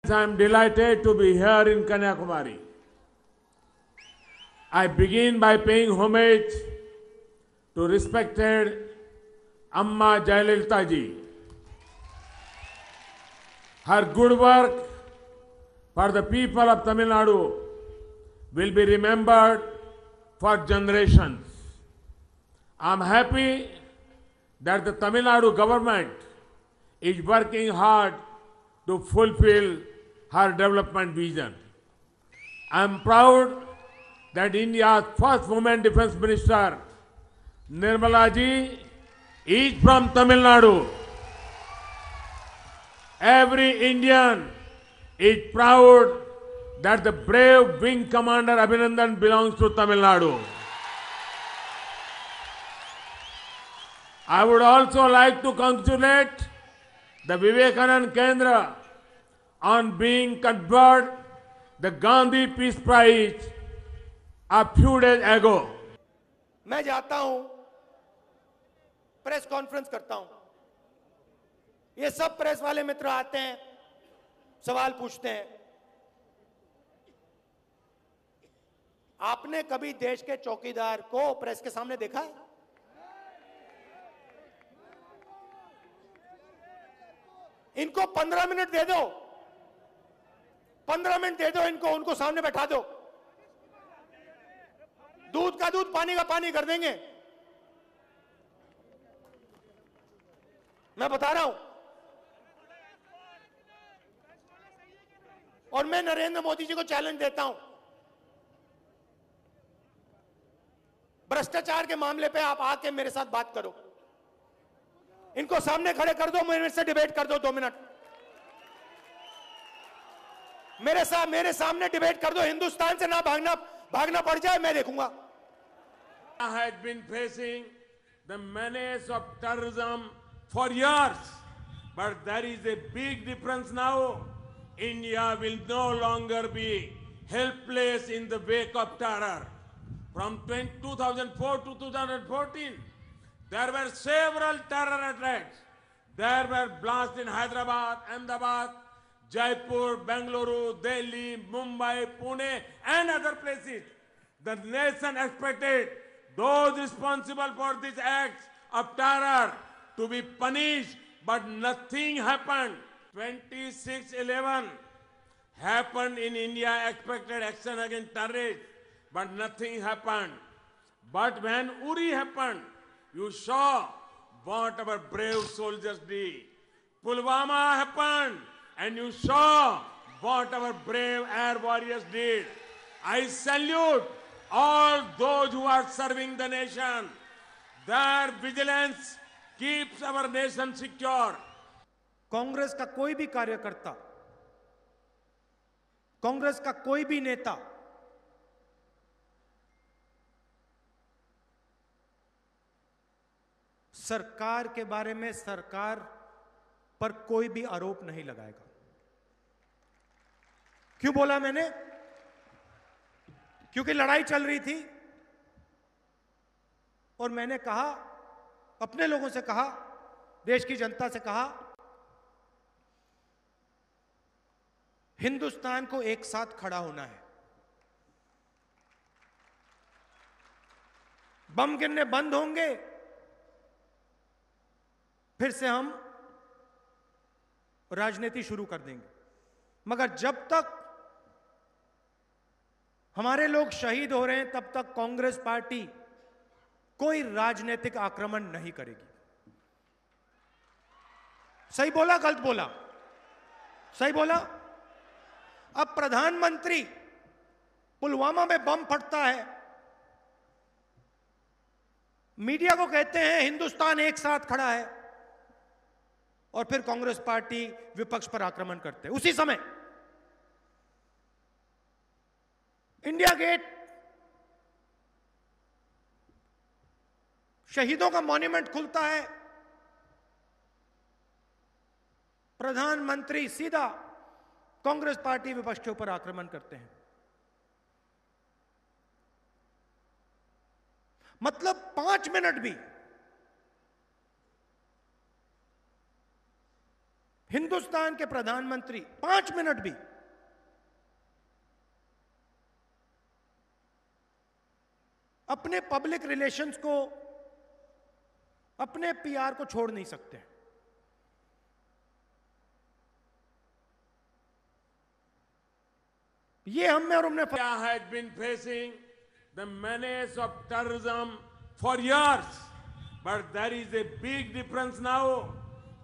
Friends, I am delighted to be here in Kanyakumari. I begin by paying homage to respected Amma Jayalalitha ji. Her good work for the people of Tamil Nadu will be remembered for generations. I am happy that the Tamil Nadu government is working hard to fulfill her development vision. I am proud that India's first woman defense minister, Nirmala ji, is from Tamil Nadu. Every Indian is proud that the brave wing commander Abhinandan belongs to Tamil Nadu. I would also like to congratulate the Vivekanand Kendra on being conferred the Gandhi Peace Prize a few days ago. मैं जाता हूं, press conference करता हूं, ये सब press वाले मित्र आते हैं, सवाल पूछते हैं। आपने कभी देश के चौकीदार को प्रेस के सामने देखा है? इनको 15 मिनट दे दो, 15 मिनट दे दो इनको, उनको सामने बैठा दो, दूध का दूध पानी का पानी कर देंगे। मैं बता रहा हूं। और मैं नरेंद्र मोदी जी को चैलेंज देता हूं, भ्रष्टाचार के मामले पे आप आके मेरे साथ बात करो, इनको सामने खड़े कर दो, मेरे से डिबेट कर दो 2 मिनट, मेरे सामने डिबेट कर दो, हिंदुस्तान से ना भागना पड़ जाए, मैं देखूंगा। Has been facing the menace of terrorism for years, but there is a big difference now. India will no longer be helpless in the wake of terror. From 2004 to 2014, there were several terror attacks. There were blasts in Hyderabad, Ahmedabad, Jaipur, Bengaluru, Delhi, Mumbai, Pune, and other places. The nation expected those responsible for these acts of terror to be punished, but nothing happened. 26/11 happened in India, expected action against terrorists, but nothing happened. But when Uri happened, you saw what our brave soldiers did. Pulwama happened, and you saw what our brave air warriors did. I salute all those who are serving the nation. Their vigilance keeps our nation secure. Congress का कोई भी कार्यकर्ता, कांग्रेस का कोई भी नेता सरकार के बारे में, सरकार पर कोई भी आरोप नहीं लगाएगा। क्यों बोला मैंने? क्योंकि लड़ाई चल रही थी और मैंने कहा, अपने लोगों से कहा, देश की जनता से कहा, हिंदुस्तान को एक साथ खड़ा होना है। बम गिरने बंद होंगे, फिर से हम राजनीति शुरू कर देंगे, मगर जब तक हमारे लोग शहीद हो रहे हैं तब तक कांग्रेस पार्टी कोई राजनीतिक आक्रमण नहीं करेगी। सही बोला, गलत बोला? सही बोला। अब प्रधानमंत्री, पुलवामा में बम फटता है, मीडिया को कहते हैं हिंदुस्तान एक साथ खड़ा है, और फिर कांग्रेस पार्टी विपक्ष पर आक्रमण करते हैं। उसी समय इंडिया गेट, शहीदों का मॉन्यूमेंट खुलता है, प्रधानमंत्री सीधा कांग्रेस पार्टी विपक्ष के ऊपर आक्रमण करते हैं। मतलब 5 मिनट भी हिंदुस्तान के प्रधानमंत्री 5 मिनट भी अपने पब्लिक रिलेशंस को, अपने पीआर को छोड़ नहीं सकते। ये हम में और हमने India has been facing the menace of terrorism for years, but there is a big difference now.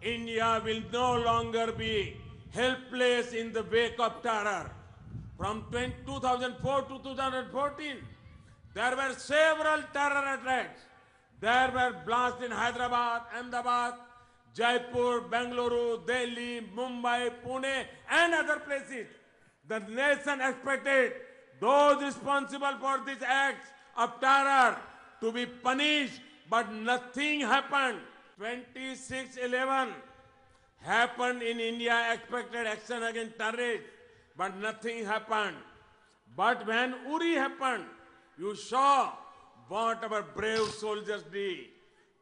India will no longer be helpless in the wake of terror. From 2004 to 2014, there were several terror attacks. There were blasts in Hyderabad, Ahmedabad, Jaipur, Bengaluru, Delhi, Mumbai, Pune, and other places. The nation expected those responsible for these acts of terror to be punished, but nothing happened. 26/11 happened in India, expected action against terrorists, but nothing happened. But when Uri happened, you saw what our brave soldiers did.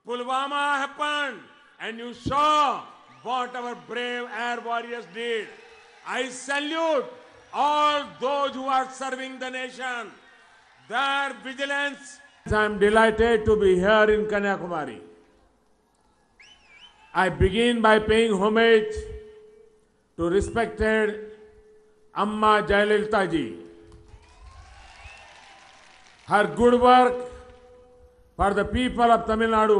Pulwama happened, and you saw what our brave air warriors did. I salute all those who are serving the nation, their vigilance. I am delighted to be here in Kanyakumari. I begin by paying homage to respected Amma Jayalalitha ji. Her good work for the people of Tamil Nadu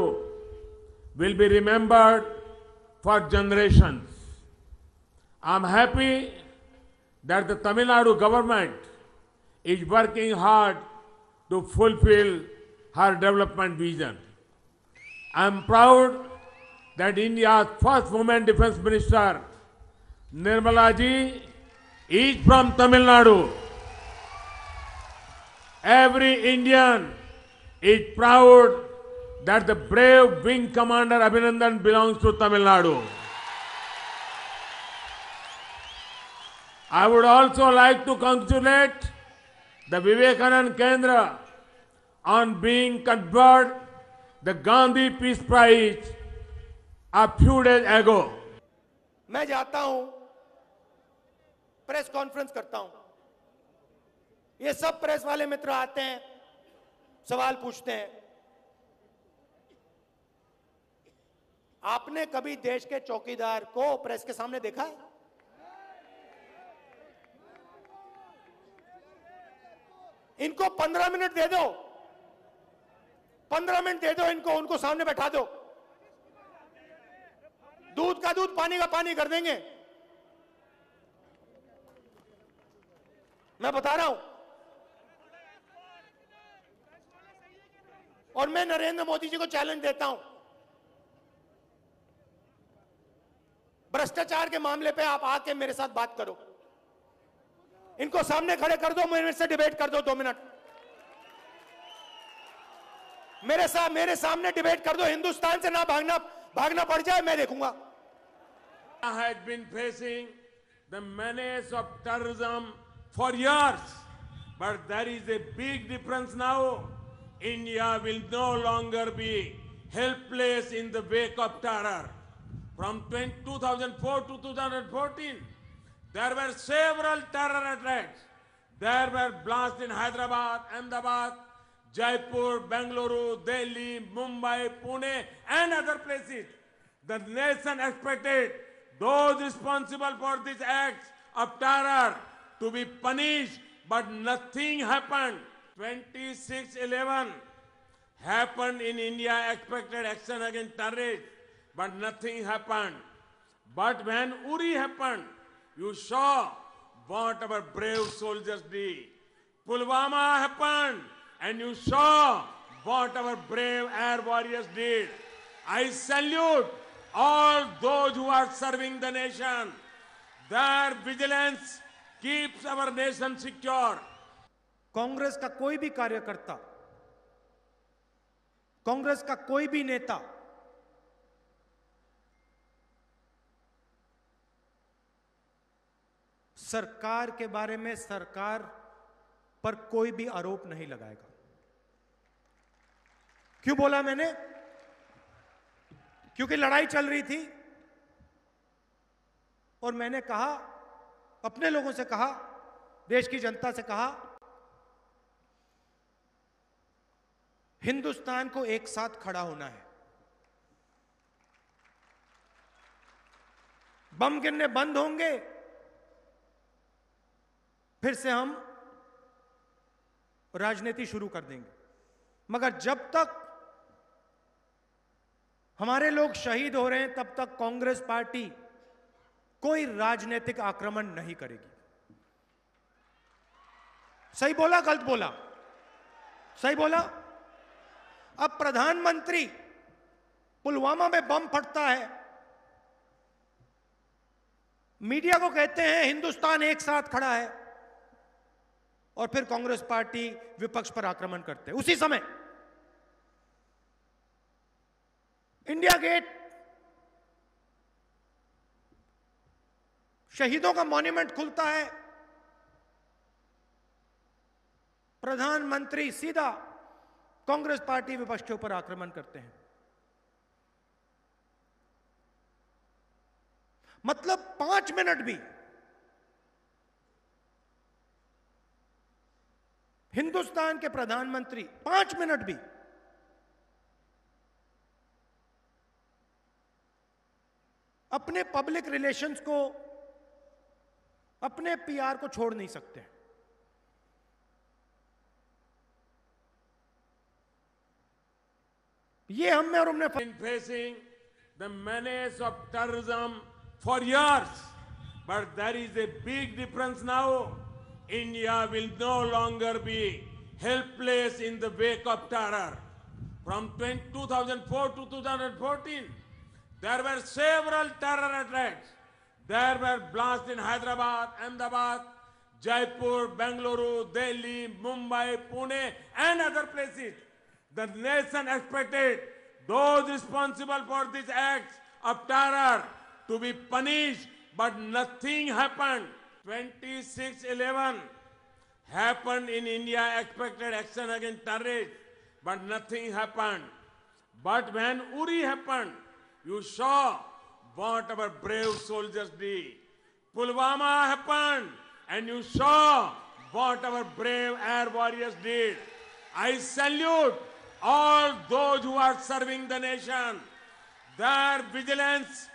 will be remembered for generations. I am happy that the Tamil Nadu government is working hard to fulfill her development vision. I am proud that India's first woman defense minister, Nirmala ji, is from Tamil Nadu. Every Indian is proud that the brave wing commander Abhinandan belongs to Tamil Nadu. I would also like to congratulate the Vivekanand Kendra on being conferred the Gandhi Peace Prize a few days ago. मैं जाता हूं, press conference करता हूं, ये सब press वाले मित्र आते हैं, सवाल पूछते हैं। आपने कभी देश के चौकीदार को प्रेस के सामने देखा है? इनको 15 मिनट दे दो, 15 मिनट दे दो इनको, उनको सामने बैठा दो, दूध का दूध पानी का पानी कर देंगे। मैं बता रहा हूं। और मैं नरेंद्र मोदी जी को चैलेंज देता हूं, भ्रष्टाचार के मामले पे आप आके मेरे साथ बात करो, इनको सामने खड़े कर दो, मेरे से डिबेट कर दो 2 मिनट, मेरे सामने डिबेट कर दो, हिंदुस्तान से ना भागना पड़ जाए, मैं देखूंगा। Has been facing the menace of terrorism for years, but there is a big difference now. India will no longer be helpless in the wake of terror. From 2004 to 2014, there were several terror attacks. There were blasts in Hyderabad, Ahmedabad, Jaipur, Bengaluru, Delhi, Mumbai, Pune, and other places. The nation expected those responsible for these acts of terror to be punished, but nothing happened. 26/11 happened in India, expected action against terrorists, but nothing happened. But when Uri happened, you saw what our brave soldiers did. Pulwama happened, and you saw what our brave air warriors did. I salute all those who are serving the nation. Their vigilance keeps our nation secure. Congress का कोई भी कार्यकर्ता, कांग्रेस का कोई भी नेता सरकार के बारे में, सरकार पर कोई भी आरोप नहीं लगाएगा। क्यों बोला मैंने? क्योंकि लड़ाई चल रही थी, और मैंने कहा, अपने लोगों से कहा, देश की जनता से कहा, हिंदुस्तान को एक साथ खड़ा होना है। बम गिरने बंद होंगे, फिर से हम राजनीति शुरू कर देंगे। मगर जब तक हमारे लोग शहीद हो रहे हैं, तब तक कांग्रेस पार्टी कोई राजनीतिक आक्रमण नहीं करेगी। सही बोला, गलत बोला? सही बोला। अब प्रधानमंत्री, पुलवामा में बम फटता है, मीडिया को कहते हैं हिंदुस्तान एक साथ खड़ा है, और फिर कांग्रेस पार्टी विपक्ष पर आक्रमण करते हैं। उसी समय इंडिया गेट, शहीदों का मॉन्यूमेंट खुलता है, प्रधानमंत्री सीधा कांग्रेस पार्टी विपक्ष के ऊपर आक्रमण करते हैं। मतलब 5 मिनट भी हिंदुस्तान के प्रधानमंत्री 5 मिनट भी अपने पब्लिक रिलेशंस को, अपने पीआर को छोड़ नहीं सकते। ये हमने और हमने been facing the menace of terrorism for years, but there is a big difference now. India will no longer be helpless in the wake of terror. From 2004 to 2014, there were several terror attacks. There were blasts in Hyderabad, Ahmedabad, Jaipur, Bengaluru, Delhi, Mumbai, Pune, and other places. The nation expected those responsible for these acts of terror to be punished, but nothing happened. 26/11 happened in India, expected action against terrorists, but nothing happened. But when Uri happened, you saw what our brave soldiers did. Pulwama happened, and you saw what our brave air warriors did. I salute all those who are serving the nation. Their vigilance